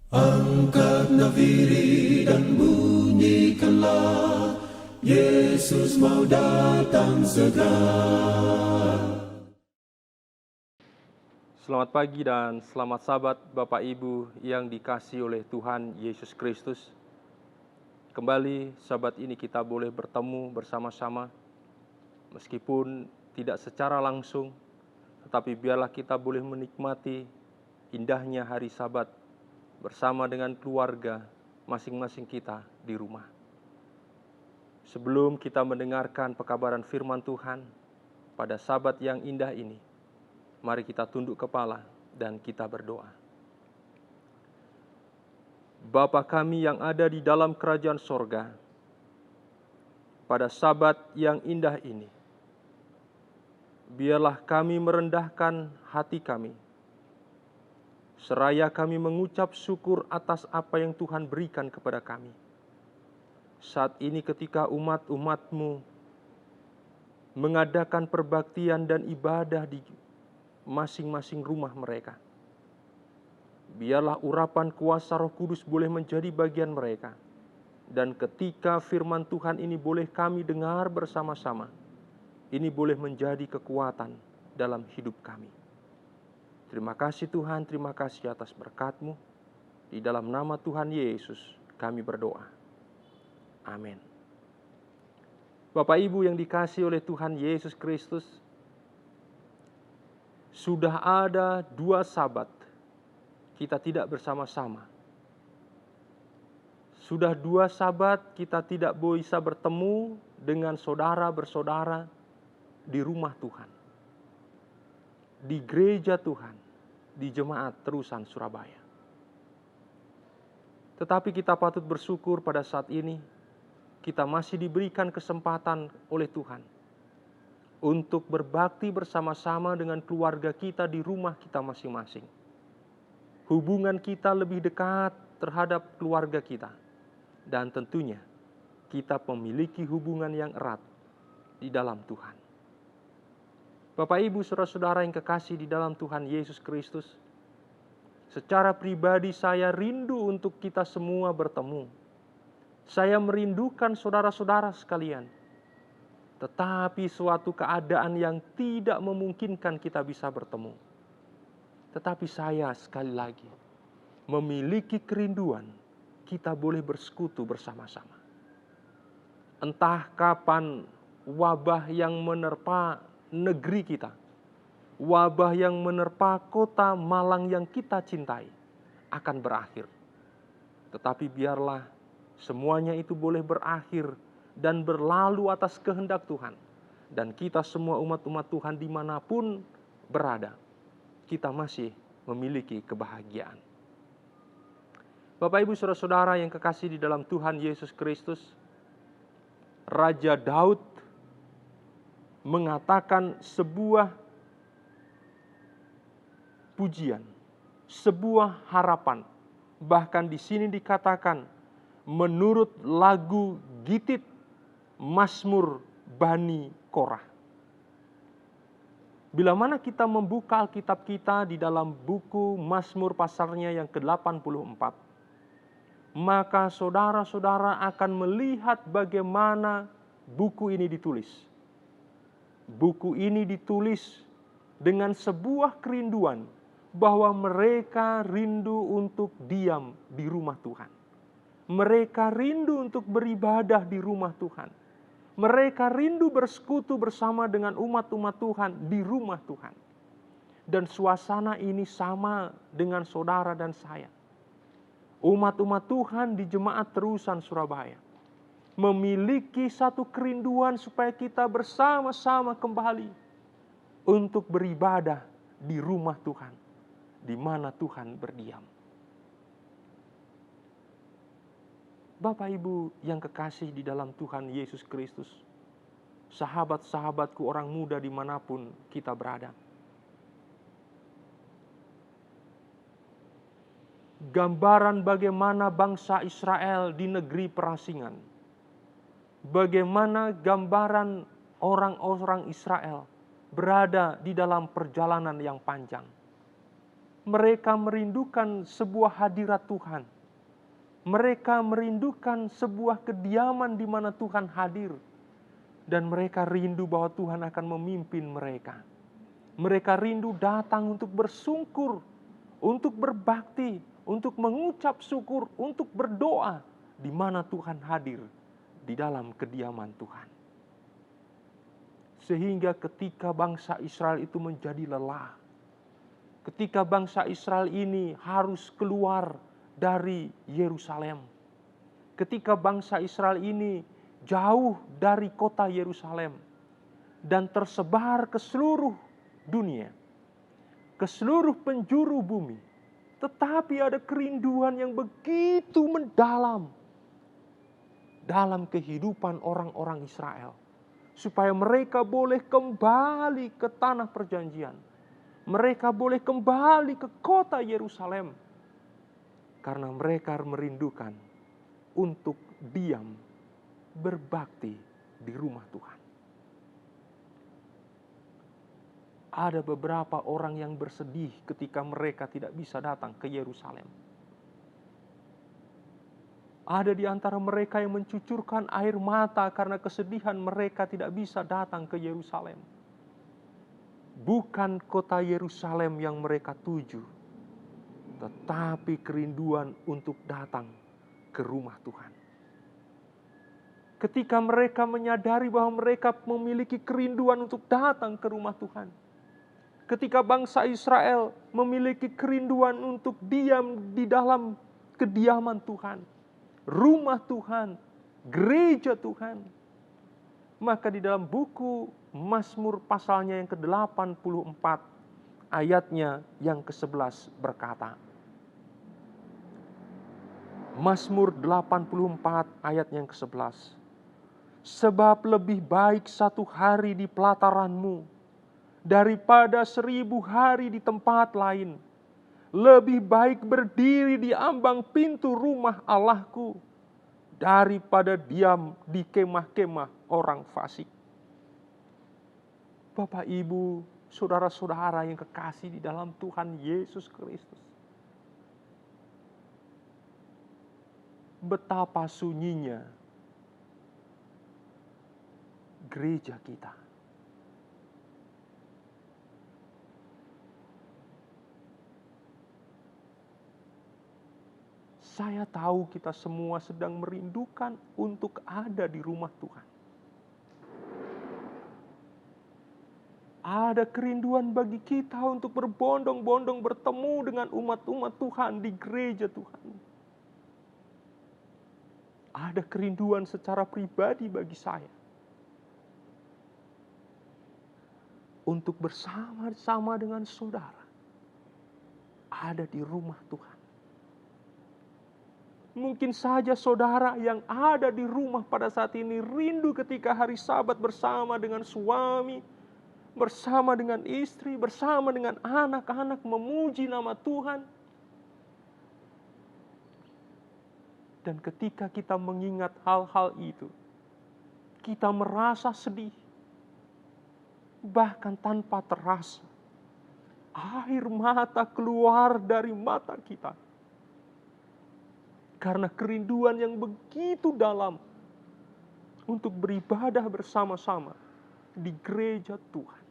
Angkat nafiri dan bunyikanlah, Yesus mau datang segera. Selamat pagi dan selamat sabat Bapak Ibu yang dikasihi oleh Tuhan Yesus Kristus. Kembali sabat ini kita boleh bertemu bersama-sama, meskipun tidak secara langsung, tetapi biarlah kita boleh menikmati indahnya hari sabat bersama dengan keluarga masing-masing kita di rumah. Sebelum kita mendengarkan pekabaran firman Tuhan pada sabat yang indah ini, mari kita tunduk kepala dan kita berdoa. Bapa kami yang ada di dalam kerajaan sorga, pada sabat yang indah ini, biarlah kami merendahkan hati kami, seraya kami mengucap syukur atas apa yang Tuhan berikan kepada kami. Saat ini ketika umat-umat-Mu mengadakan perbaktian dan ibadah di masing-masing rumah mereka, biarlah urapan kuasa Roh Kudus boleh menjadi bagian mereka. Dan ketika firman Tuhan ini boleh kami dengar bersama-sama, ini boleh menjadi kekuatan dalam hidup kami. Terima kasih Tuhan, terima kasih atas berkat-Mu. Di dalam nama Tuhan Yesus kami berdoa. Amin. Bapak Ibu yang dikasihi oleh Tuhan Yesus Kristus, sudah ada 2 sabat kita tidak bersama-sama. Sudah 2 sabat kita tidak bisa bertemu dengan saudara bersaudara di rumah Tuhan, di gereja Tuhan, di jemaat terusan Surabaya. Tetapi kita patut bersyukur pada saat ini kita masih diberikan kesempatan oleh Tuhan untuk berbakti bersama-sama dengan keluarga kita di rumah kita masing-masing. Hubungan kita lebih dekat terhadap keluarga kita, dan tentunya kita memiliki hubungan yang erat di dalam Tuhan. Bapak Ibu saudara-saudara yang kekasih di dalam Tuhan Yesus Kristus, secara pribadi saya rindu untuk kita semua bertemu. Saya merindukan saudara-saudara sekalian, tetapi suatu keadaan yang tidak memungkinkan kita bisa bertemu. Tetapi saya sekali lagi memiliki kerinduan kita boleh bersekutu bersama-sama. Entah kapan wabah yang menerpa negeri kita, wabah yang menerpa kota Malang yang kita cintai akan berakhir. Tetapi biarlah semuanya itu boleh berakhir dan berlalu atas kehendak Tuhan. Dan kita semua umat-umat Tuhan dimanapun berada, kita masih memiliki kebahagiaan. Bapak Ibu saudara-saudara yang kekasih di dalam Tuhan Yesus Kristus, Raja Daud mengatakan sebuah pujian, sebuah harapan. Bahkan di sini dikatakan menurut lagu Gitit Mazmur Bani Korah. Bila mana kita membuka Alkitab kita di dalam buku Mazmur pasalnya yang ke-84, maka saudara-saudara akan melihat bagaimana buku ini ditulis. Buku ini ditulis dengan sebuah kerinduan bahwa mereka rindu untuk diam di rumah Tuhan. Mereka rindu untuk beribadah di rumah Tuhan. Mereka rindu bersekutu bersama dengan umat-umat Tuhan di rumah Tuhan. Dan suasana ini sama dengan saudara dan saya. Umat-umat Tuhan di jemaat terusan Surabaya memiliki satu kerinduan supaya kita bersama-sama kembali untuk beribadah di rumah Tuhan, di mana Tuhan berdiam. Bapak Ibu yang kekasih di dalam Tuhan Yesus Kristus, sahabat-sahabatku orang muda dimanapun kita berada, gambaran bagaimana bangsa Israel di negeri perasingan, bagaimana gambaran orang-orang Israel berada di dalam perjalanan yang panjang, Mereka merindukan sebuah hadirat Tuhan. Mereka merindukan sebuah kediaman di mana Tuhan hadir. Dan mereka rindu bahwa Tuhan akan memimpin mereka. Mereka rindu datang untuk bersungkur, untuk berbakti, untuk mengucap syukur, untuk berdoa di mana Tuhan hadir di dalam kediaman Tuhan. Sehingga ketika bangsa Israel itu menjadi lelah, ketika bangsa Israel ini harus keluar dari Yerusalem, ketika bangsa Israel ini jauh dari kota Yerusalem dan tersebar ke seluruh dunia, ke seluruh penjuru bumi, tetapi ada kerinduan yang begitu mendalam dalam kehidupan orang-orang Israel, supaya mereka boleh kembali ke tanah perjanjian, mereka boleh kembali ke kota Yerusalem, karena mereka merindukan untuk diam, berbakti di rumah Tuhan. Ada beberapa orang yang bersedih ketika mereka tidak bisa datang ke Yerusalem. Ada di antara mereka yang mencucurkan air mata karena kesedihan mereka tidak bisa datang ke Yerusalem. Bukan kota Yerusalem yang mereka tuju, tetapi kerinduan untuk datang ke rumah Tuhan. Ketika mereka menyadari bahwa mereka memiliki kerinduan untuk datang ke rumah Tuhan, ketika bangsa Israel memiliki kerinduan untuk diam di dalam kediaman Tuhan, rumah Tuhan, gereja Tuhan, maka di dalam buku Mazmur pasalnya yang ke-84, ayatnya yang ke-11 berkata, Mazmur 84 ayat yang ke-11, sebab lebih baik satu hari di pelataranmu daripada 1000 hari di tempat lain. Lebih baik berdiri di ambang pintu rumah Allahku daripada diam di kemah-kemah orang fasik. Bapak, Ibu, saudara-saudara yang kekasih di dalam Tuhan Yesus Kristus, betapa sunyinya gereja kita. Saya tahu kita semua sedang merindukan untuk ada di rumah Tuhan. Ada kerinduan bagi kita untuk berbondong-bondong bertemu dengan umat-umat Tuhan di gereja Tuhan. Ada kerinduan secara pribadi bagi saya untuk bersama-sama dengan saudara ada di rumah Tuhan. Mungkin saja saudara yang ada di rumah pada saat ini rindu ketika hari Sabat bersama dengan suami, bersama dengan istri, bersama dengan anak-anak memuji nama Tuhan. Dan ketika kita mengingat hal-hal itu, kita merasa sedih. Bahkan tanpa terasa, air mata keluar dari mata kita. Karena kerinduan yang begitu dalam untuk beribadah bersama-sama di gereja Tuhan.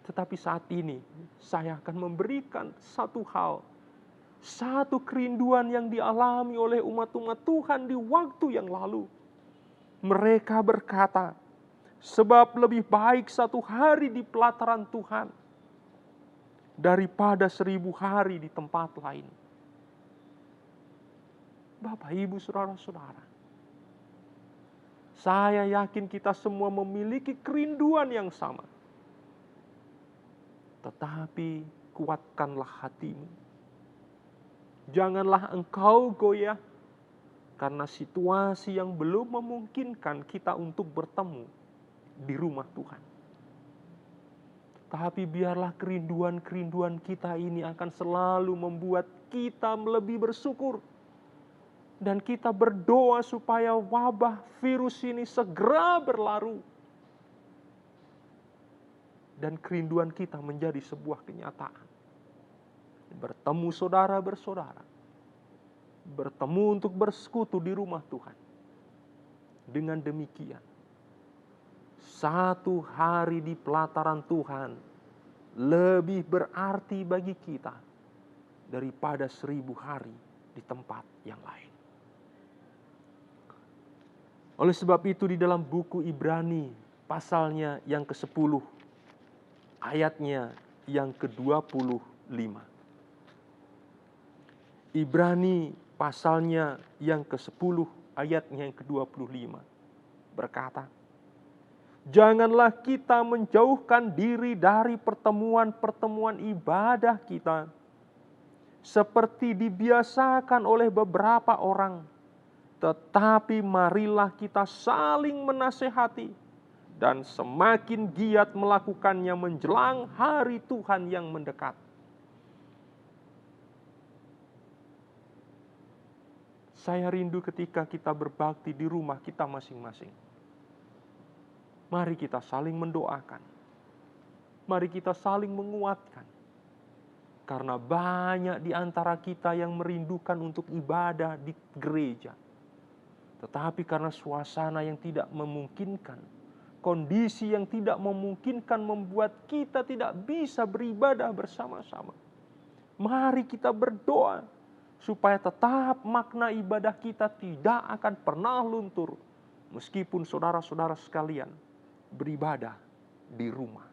Tetapi saat ini saya akan memberikan satu hal, satu kerinduan yang dialami oleh umat-umat Tuhan di waktu yang lalu. Mereka berkata, sebab lebih baik satu hari di pelataran Tuhan daripada 1000 hari di tempat lain. Bapak, Ibu, saudara-saudara, saya yakin kita semua memiliki kerinduan yang sama. Tetapi kuatkanlah hatimu. Janganlah engkau goyah karena situasi yang belum memungkinkan kita untuk bertemu di rumah Tuhan. Tapi biarlah kerinduan-kerinduan kita ini akan selalu membuat kita lebih bersyukur. Dan kita berdoa supaya wabah virus ini segera berlalu. Dan kerinduan kita menjadi sebuah kenyataan. bertemu saudara-bersaudara, bertemu untuk bersekutu di rumah Tuhan. Dengan demikian, satu hari di pelataran Tuhan lebih berarti bagi kita daripada 1000 hari di tempat yang lain. Oleh sebab itu di dalam buku Ibrani pasalnya yang ke-10, ayatnya yang ke-25. Ibrani pasalnya yang ke-10, ayatnya yang ke-25 berkata, janganlah kita menjauhkan diri dari pertemuan-pertemuan ibadah kita, seperti dibiasakan oleh beberapa orang, tetapi marilah kita saling menasehati, dan semakin giat melakukannya menjelang hari Tuhan yang mendekat. Saya rindu ketika kita berbakti di rumah kita masing-masing. Mari kita saling mendoakan. Mari kita saling menguatkan. Karena banyak di antara kita yang merindukan untuk ibadah di gereja. Tetapi karena suasana yang tidak memungkinkan, kondisi yang tidak memungkinkan membuat kita tidak bisa beribadah bersama-sama. Mari kita berdoa supaya tetap makna ibadah kita tidak akan pernah luntur, meskipun saudara-saudara sekalian beribadah di rumah.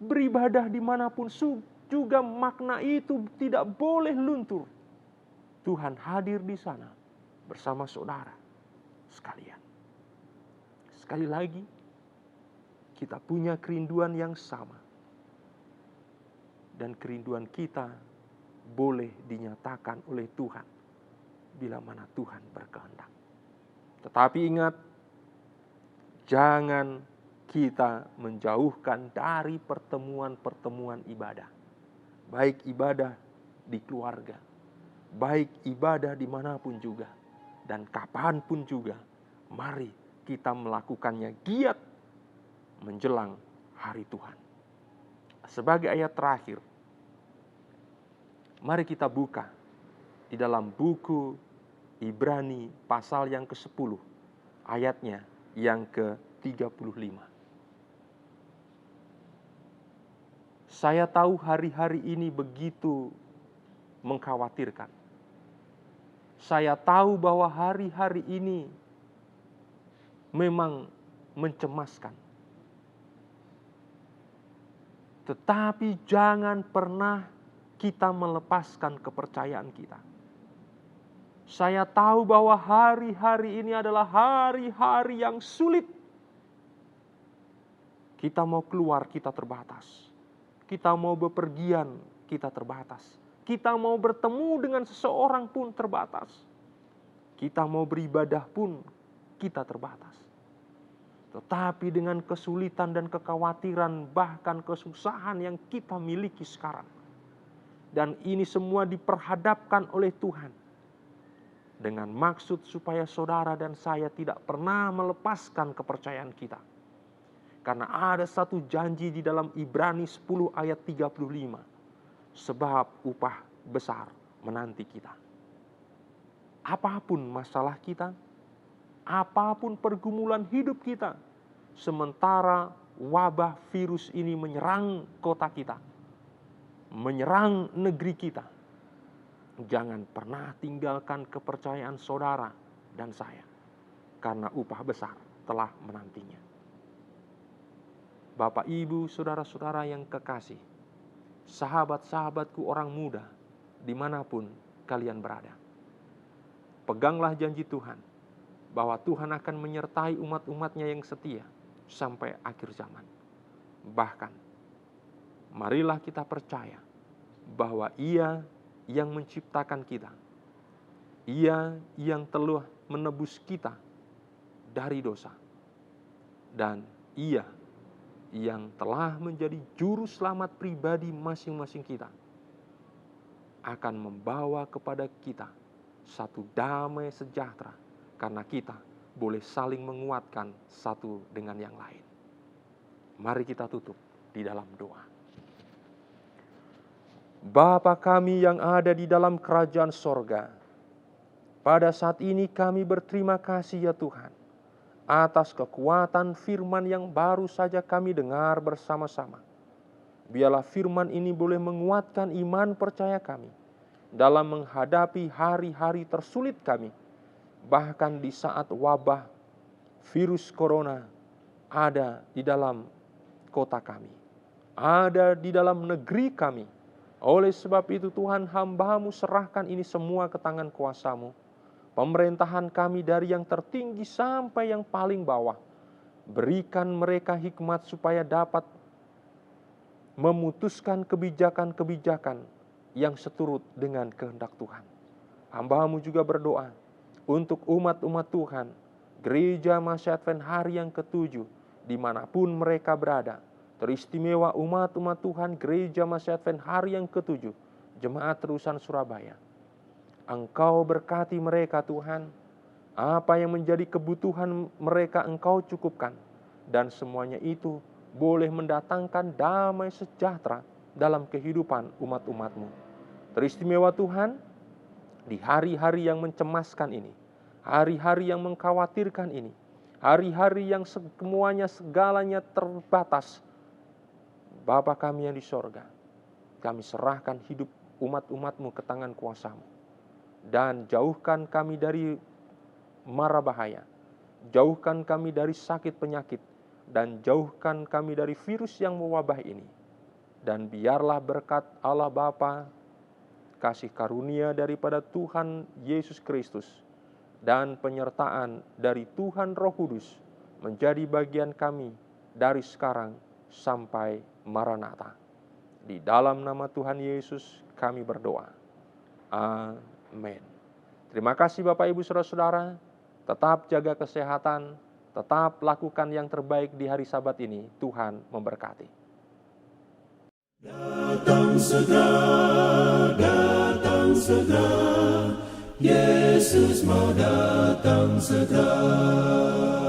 Beribadah dimanapun juga makna itu tidak boleh luntur. Tuhan hadir di sana bersama saudara sekalian. Sekali lagi, kita punya kerinduan yang sama. Dan kerinduan kita boleh dinyatakan oleh Tuhan bila mana Tuhan berkehendak. Tetapi ingat, jangan kita menjauhkan dari pertemuan-pertemuan ibadah. Baik ibadah di keluarga, baik ibadah dimanapun juga, dan kapanpun juga, mari kita melakukannya giat menjelang hari Tuhan. Sebagai ayat terakhir, mari kita buka di dalam buku Ibrani pasal yang ke-10, ayatnya yang ke-35. Saya tahu hari-hari ini begitu mengkhawatirkan. Saya tahu bahwa hari-hari ini memang mencemaskan. Tetapi jangan pernah kita melepaskan kepercayaan kita. Saya tahu bahwa hari-hari ini adalah hari-hari yang sulit. Kita mau keluar, kita terbatas. Kita mau bepergian, kita terbatas. Kita mau bertemu dengan seseorang pun terbatas. Kita mau beribadah pun kita terbatas. Tetapi dengan kesulitan dan kekhawatiran, bahkan kesusahan yang kita miliki sekarang, dan ini semua diperhadapkan oleh Tuhan dengan maksud supaya saudara dan saya tidak pernah melepaskan kepercayaan kita. Karena ada satu janji di dalam Ibrani 10 ayat 35. Sebab upah besar menanti kita. Apapun masalah kita, apapun pergumulan hidup kita, sementara wabah virus ini menyerang kota kita, menyerang negeri kita, jangan pernah tinggalkan kepercayaan saudara dan saya, karena upah besar telah menantinya. Bapak, Ibu, saudara-saudara yang kekasih, sahabat-sahabatku orang muda, dimanapun kalian berada, peganglah janji Tuhan, bahwa Tuhan akan menyertai umat-umatnya yang setia sampai akhir zaman. Bahkan, marilah kita percaya bahwa Ia yang menciptakan kita, Ia yang telah menebus kita dari dosa, dan Ia yang telah menjadi juru selamat pribadi masing-masing kita, akan membawa kepada kita satu damai sejahtera, karena kita boleh saling menguatkan satu dengan yang lain. Mari kita tutup di dalam doa. Bapa kami yang ada di dalam kerajaan sorga, pada saat ini kami berterima kasih ya Tuhan, atas kekuatan firman yang baru saja kami dengar bersama-sama. Biarlah firman ini boleh menguatkan iman percaya kami dalam menghadapi hari-hari tersulit kami, bahkan di saat wabah virus corona ada di dalam kota kami, ada di dalam negeri kami. Oleh sebab itu Tuhan, hamba-Mu serahkan ini semua ke tangan kuasa-Mu. Pemerintahan kami dari yang tertinggi sampai yang paling bawah, berikan mereka hikmat supaya dapat memutuskan kebijakan-kebijakan yang seturut dengan kehendak Tuhan. Hamba-Mu juga berdoa untuk umat-umat Tuhan, Gereja Masih Advent hari yang ke-7, dimanapun mereka berada. Teristimewa umat-umat Tuhan Gereja Masih Advent hari yang ke-7, Jemaat Terusan Surabaya. Engkau berkati mereka Tuhan, apa yang menjadi kebutuhan mereka Engkau cukupkan, dan semuanya itu boleh mendatangkan damai sejahtera dalam kehidupan umat-umat-Mu. Teristimewa Tuhan, di hari-hari yang mencemaskan ini, hari-hari yang mengkhawatirkan ini, hari-hari yang semuanya segalanya terbatas, Bapa kami yang di sorga, kami serahkan hidup umat-umat-Mu ke tangan kuasa-Mu. Dan jauhkan kami dari mara bahaya, jauhkan kami dari sakit penyakit, dan jauhkan kami dari virus yang mewabah ini. Dan biarlah berkat Allah Bapa, kasih karunia daripada Tuhan Yesus Kristus, dan penyertaan dari Tuhan Roh Kudus menjadi bagian kami dari sekarang sampai Maranatha. Di dalam nama Tuhan Yesus kami berdoa. Amin. Terima kasih Bapak Ibu Saudara-saudara. Tetap jaga kesehatan, tetap lakukan yang terbaik di hari Sabat ini. Tuhan memberkati. Datang segera, Yesus mau datang segera.